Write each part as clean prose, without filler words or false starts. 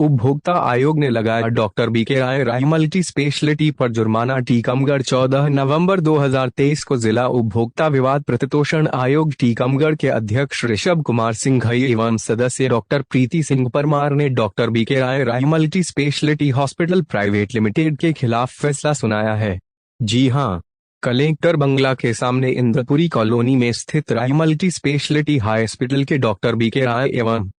उपभोक्ता आयोग ने लगाया doctor B K Rai multi speciality पर जुर्माना। टीकमगढ़ 14 नवंबर 2023 को जिला उपभोक्ता विवाद प्रतितोषण आयोग टीकमगढ़ के अध्यक्ष ऋषभ कुमार सिंघई एवं सदस्य डॉक्टर प्रीति सिंह परमार ने doctor B K Rai multi speciality hospital private limited के खिलाफ फैसला सुनाया है। जी हां, कलेक्टर बंगला के सामने इंद्रपुरी कॉलोनी में स्थित राय मल्टी स्पेशलिटी हॉस्पिटल के डॉक्टर बीके राय एवं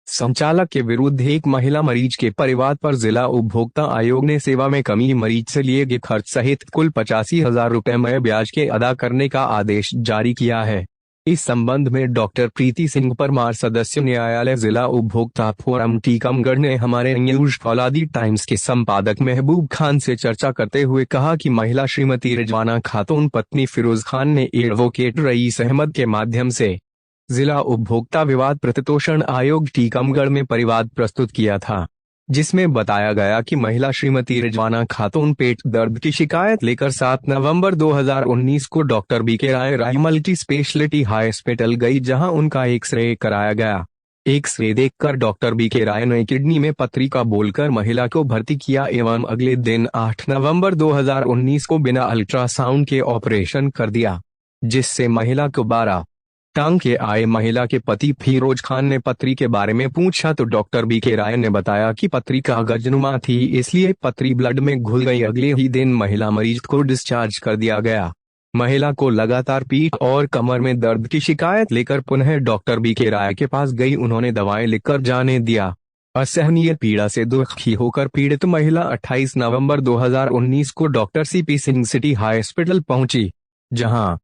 संचालक के विरुद्ध एक महिला मरीज के परिवार पर जिला उपभोक्ता आयोग ने सेवा में कमी, मरीज से लिए गए खर्च सहित कुल 85,000 रुपए में ब्याज के अदा करने का आदेश जारी किया है। इस संबंध में डॉक्टर प्रीति सिंह परमार सदस्य न्यायालय जिला उपभोक्ता फोरम टीकमगढ़ ने हमारे न्यूज फौलादी टाइम्स के संपादक महबूब खान से चर्चा करते हुए कहा कि महिला श्रीमती रिजवाना खातून पत्नी फिरोज खान ने एडवोकेट रईस अहमद के माध्यम से जिला उपभोक्ता विवाद प्रतितोषण आयोग टीकमगढ़ में परिवाद प्रस्तुत किया था, जिसमें बताया गया कि महिला श्रीमती रिजवाना खातून पेट दर्द की शिकायत लेकर 7 नवंबर 2019 को doctor B K Rai multi speciality hospital गई, जहां उनका एक्सरे कराया गया। एक्सरे देखकर डॉक्टर बीके राय ने किडनी में पथरी बोलकर महिला को भर्ती किया एवं अगले दिन 8 नवंबर 2019 को बिना अल्ट्रासाउंड के ऑपरेशन कर दिया, जिससे महिला को 12 टांग के आए। महिला के पति फिरोज खान ने पथरी के बारे में पूछा तो डॉक्टर बीके राय ने बताया कि पथरी गजनुमा थी, इसलिए पथरी ब्लड में घुल गई। अगले ही दिन महिला मरीज को डिस्चार्ज कर दिया गया। महिला को लगातार पीठ और कमर में दर्द की शिकायत लेकर पुनः डॉक्टर बीके राय के पास गई। उन्होंने दवाएं लिखकर जाने दिया। असहनीय पीड़ा से दुखी होकर पीड़ित महिला 28 नवंबर 2019 को doctor CP Singh city hospital पहुंची, जहां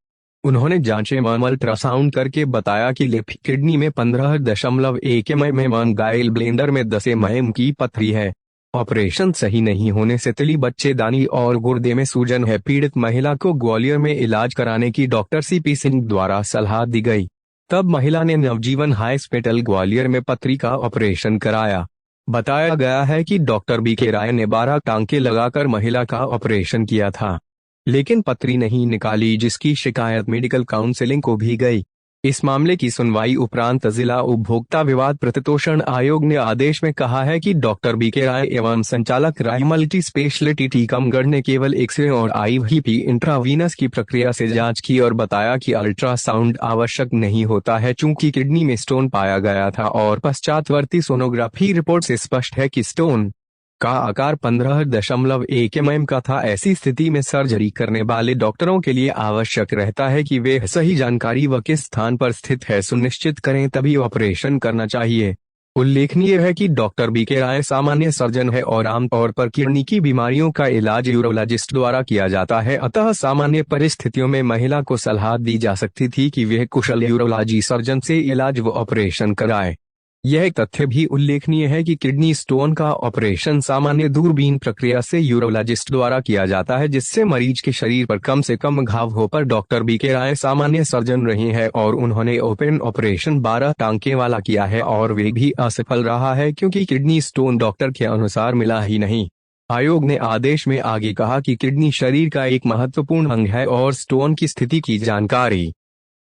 उन्होंने जांचें एवं अल्ट्रासाउंड करके बताया कि लेफ्ट किडनी में 15.1 mm गाइल ब्लेंडर में 10 mm की पथरी है। ऑपरेशन सही नहीं होने से तिली, बच्चेदानी और गुर्दे में सूजन है। पीड़ित महिला को ग्वालियर में इलाज कराने की डॉक्टर सीपी सिंह द्वारा सलाह दी गई। तब महिला ने नवजीवन हॉस्पिटल ग्वालियर में पथरी का ऑपरेशन कराया। बताया गया है कि डॉक्टर बीके राय ने 12 टांके लगाकर महिला का ऑपरेशन किया था, लेकिन पथरी नहीं निकाली, जिसकी शिकायत मेडिकल काउंसलिंग को भी गई। इस मामले की सुनवाई उपरांत जिला उपभोक्ता विवाद प्रतितोषण आयोग ने आदेश में कहा है कि डॉक्टर बीके राय एवं संचालक राय मल्टी स्पेशलिटी टीकमगढ़ ने केवल एक्सरे और आईवीपी इंट्रावीनस की प्रक्रिया से जांच की और बताया कि अल्ट्रासाउंड आवश्यक नहीं होता है, चूंकि किडनी में स्टोन पाया गया था और पश्चातवर्ती सोनोग्राफी रिपोर्ट से स्पष्ट है कि स्टोन का आकार 15.1 mm का था। ऐसी स्थिति में सर्जरी करने वाले डॉक्टरों के लिए आवश्यक रहता है कि वे सही जानकारी व किस स्थान पर स्थित है सुनिश्चित करें, तभी ऑपरेशन करना चाहिए। उल्लेखनीय है कि डॉक्टर बीके राय सामान्य सर्जन है और आमतौर पर किडनी की बीमारियों का इलाज यूरोलॉजिस्ट द्वारा किया जाता है। अतः सामान्य परिस्थितियों में महिला को सलाह दी जा सकती थी कि वह कुशल यूरोलॉजी सर्जन से इलाज व ऑपरेशन कराए। यह तथ्य भी उल्लेखनीय है कि किडनी स्टोन का ऑपरेशन सामान्य दूरबीन प्रक्रिया से यूरोलॉजिस्ट द्वारा किया जाता है, जिससे मरीज के शरीर पर कम से कम घाव हो। पर डॉक्टर बीके राय सामान्य सर्जन रहे हैं और उन्होंने ओपन ऑपरेशन 12 टांके वाला किया है और वे भी असफल रहा है, क्योंकि किडनी स्टोन डॉक्टर के अनुसार मिला ही नहीं। आयोग ने आदेश में आगे कहा कि किडनी शरीर का एक महत्वपूर्ण अंग है और स्टोन की स्थिति की जानकारी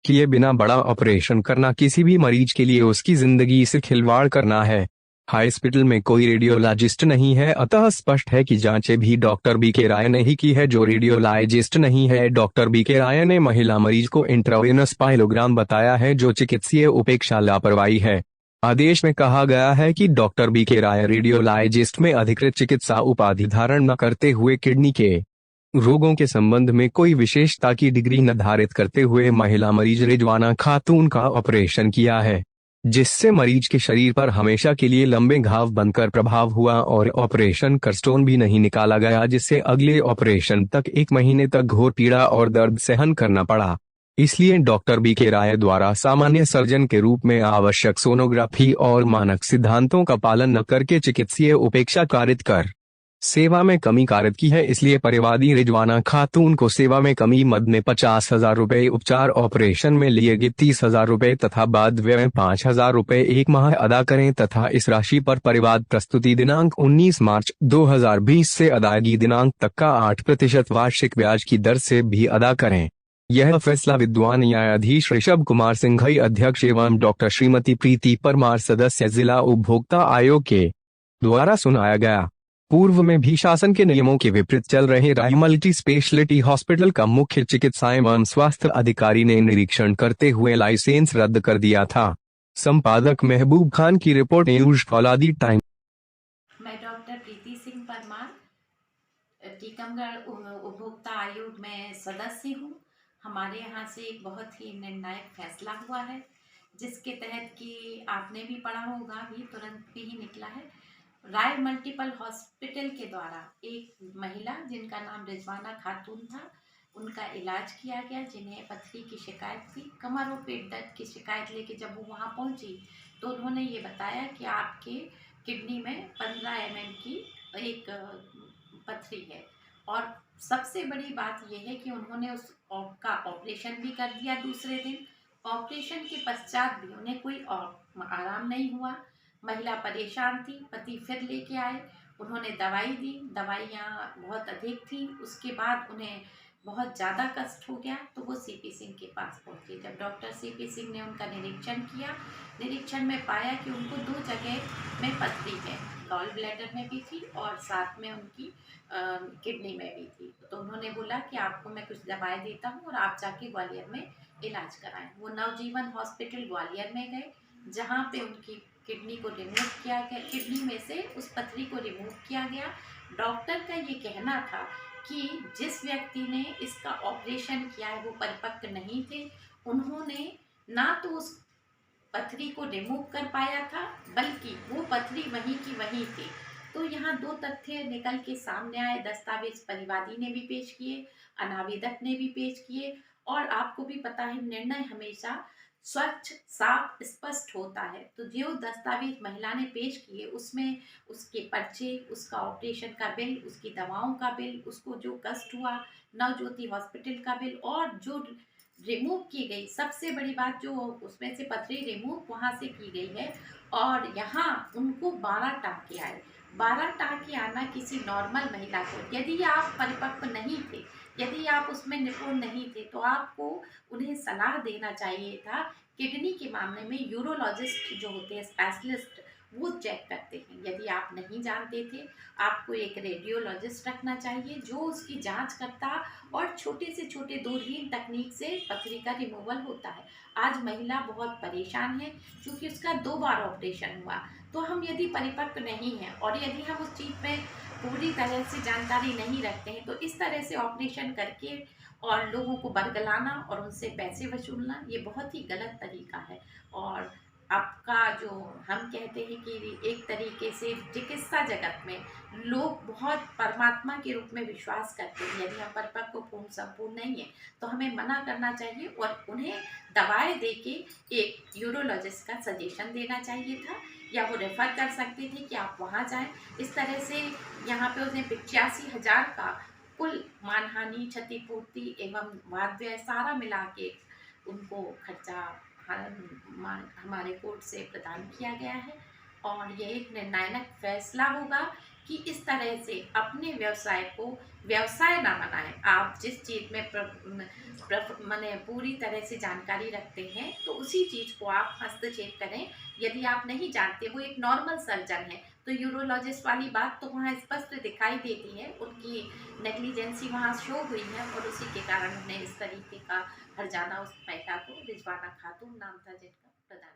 किए बिना बड़ा ऑपरेशन करना किसी भी मरीज के लिए उसकी जिंदगी से खिलवाड़ करना है। हॉस्पिटल में कोई रेडियोलॉजिस्ट नहीं है, अतः स्पष्ट है कि जांचें भी डॉक्टर बीके राय ने ही की है, जो रेडियोलॉजिस्ट नहीं है। डॉक्टर बीके राय ने महिला मरीज को इंट्रावेनस पाइलोग्राम बताया है, जो चिकित्सीय उपेक्षा लापरवाही है। आदेश में कहा गया है कि डॉक्टर बीके राय रेडियोलॉजिस्ट में अधिकृत चिकित्सा उपाधि धारण न करते हुए किडनी के रोगों के संबंध में कोई विशेषता की डिग्री निर्धारित करते हुए महिला मरीज रिजवाना खातून का ऑपरेशन किया है, जिससे मरीज के शरीर पर हमेशा के लिए लंबे घाव बनकर प्रभाव हुआ और ऑपरेशन कर स्टोन भी नहीं निकाला गया, जिससे अगले ऑपरेशन तक 1 महीने तक घोर पीड़ा और दर्द सहन करना पड़ा। इसलिए डॉक्टर बीके राय द्वारा सामान्य सर्जन के रूप में आवश्यक सोनोग्राफी और मानक सिद्धांतों का पालन न करके चिकित्सीय उपेक्षा कारित कर सेवा में कमी कारित की है। इसलिए परिवादी रिजवाना खातून को सेवा में कमी मद में 50,000 रुपए, उपचार ऑपरेशन में लिए गए 30,000 रुपए तथा बाद व्यय 5,000 रुपए 1 माह अदा करें तथा इस राशि पर परिवाद प्रस्तुति दिनांक 19 मार्च 2020 से अदायगी दिनांक तक का 8% वार्षिक ब्याज की दर से भी अदा करें। यह फैसला विद्वान न्यायाधीश ऋषभ कुमार सिंघई अध्यक्ष एवं डॉक्टर श्रीमती प्रीति परमार सदस्य जिला उपभोक्ता आयोग के द्वारा सुनाया गया। पूर्व में भी शासन के नियमों के विपरीत चल रहे राय मल्टी स्पेशलिटी हॉस्पिटल का मुख्य चिकित्सा एवं स्वास्थ्य अधिकारी ने निरीक्षण करते हुए लाइसेंस रद्द कर दिया था। संपादक महबूब खान की रिपोर्ट, न्यूज फौलादी टाइम। मैं डॉक्टर प्रीति सिंह परमार, टीकमगढ़ उपभोक्ता आयोग में सदस्य हूँ। हमारे यहाँ से एक बहुत ही निर्णायक फैसला हुआ है, जिसके तहत कि आपने भी पढ़ा होगा, भी तुरंत भी ही निकला है। राय मल्टीपल हॉस्पिटल के द्वारा एक महिला जिनका नाम रिजवाना खातून था, उनका इलाज किया गया, जिन्हें पथरी की शिकायत थी। कमर और पेट दर्द की शिकायत लेके जब वो वहाँ पहुँची तो उन्होंने ये बताया कि आपके किडनी में 15 mm की एक पथरी है। और सबसे बड़ी बात यह है कि उन्होंने का ऑपरेशन भी कर दिया दूसरे दिन। ऑपरेशन के पश्चात भी उन्हें कोई आराम नहीं हुआ। महिला परेशान थी। पति फिर लेके आए, उन्होंने दवाई दी, दवाइयाँ बहुत अधिक थी। उसके बाद उन्हें बहुत ज़्यादा कष्ट हो गया तो वो सीपी सिंह के पास पहुँचे। जब डॉक्टर सीपी सिंह ने उनका निरीक्षण किया, निरीक्षण में पाया कि उनको 2 जगह में पथरी है, गॉल ब्लैडर में भी थी और साथ में उनकी किडनी में भी थी। तो उन्होंने बोला कि आपको मैं कुछ दवाएं देता हूँ और आप जाके ग्वालियर में इलाज कराएं। वो नवजीवन हॉस्पिटल ग्वालियर में गए, जहाँ पे उनकी किडनी को रिमूव किया गया, किडनी में से उस पथरी को रिमूव किया गया। डॉक्टर का ये कहना था कि जिस व्यक्ति ने इसका ऑपरेशन किया है वो परिपक्व नहीं थे। उन्होंने ना तो उस पथरी को रिमूव कर पाया था, बल्कि वो पथरी वहीं की वहीं थी। तो यहाँ 2 तथ्य निकल के सामने आए। दस्तावेज परिवादी ने भी पेश किए, अनावेदक ने भी पेश किए। और आपको भी पता है, निर्णय हमेशा स्वच्छ, साफ, स्पष्ट होता है। तो जो दस्तावेज महिला ने पेश किए उसमें उसके पर्चे, उसका ऑपरेशन का बिल, उसकी दवाओं का बिल, उसको जो कष्ट हुआ, नवज्योति हॉस्पिटल का बिल, और जो रिमूव की गई, सबसे बड़ी बात जो उसमें से पथरी रिमूव वहाँ से की गई है। और यहाँ उनको 12 टाँके आए। 12 टाँके आना किसी नॉर्मल महिला को, यदि आप परिपक्व नहीं थे, यदि आप उसमें निपुण नहीं थे, तो आपको उन्हें सलाह देना चाहिए था। किडनी के मामले में यूरोलॉजिस्ट जो होते हैं, स्पेशलिस्ट, वो चेक करते हैं। यदि आप नहीं जानते थे, आपको एक रेडियोलॉजिस्ट रखना चाहिए जो उसकी जांच करता और छोटे से छोटे दूरबीन तकनीक से पथरी का रिमूवल होता है। आज महिला बहुत परेशान है क्योंकि उसका 2 बार ऑपरेशन हुआ। तो हम यदि परिपक्व नहीं हैं और यदि हम उस चीज़ में पूरी तरह से जानकारी नहीं रखते हैं, तो इस तरह से ऑपरेशन करके और लोगों को बरगलाना और उनसे पैसे वसूलना, ये बहुत ही गलत तरीका है। और आपका जो हम कहते हैं कि एक तरीके से चिकित्सा जगत में लोग बहुत परमात्मा के रूप में विश्वास करते हैं। यदि हम परिपक्व पूर्ण संपूर्ण नहीं है तो हमें मना करना चाहिए और उन्हें दवाएं देके एक यूरोलॉजिस्ट का सजेशन देना चाहिए था, या वो रेफ़र कर सकते थे कि आप वहाँ जाएं। इस तरह से यहाँ पे उन्हें 85,000 का कुल मानहानि, क्षतिपूर्ति एवं वाद व्यय सारा मिला के उनको खर्चा हमारे कोर्ट से प्रदान किया गया है। और ये एक निर्णायक फैसला होगा कि इस तरह से अपने व्यवसाय को व्यवसाय ना बनाएं। आप जिस चीज़ में माने पूरी तरह से जानकारी रखते हैं तो उसी चीज़ को आप हस्तक्षेप करें। यदि आप नहीं जानते, वो एक नॉर्मल सर्जन है, तो यूरोलॉजिस्ट वाली बात तो वहाँ स्पष्ट दिखाई देती है। उनकी नेग्लिजेंसी वहाँ शो हुई है और उसी के कारण उन्हें इस तरीके का हर्जाना उस महिला को, रिजवाना खातून नाम था जिनका, प्रदान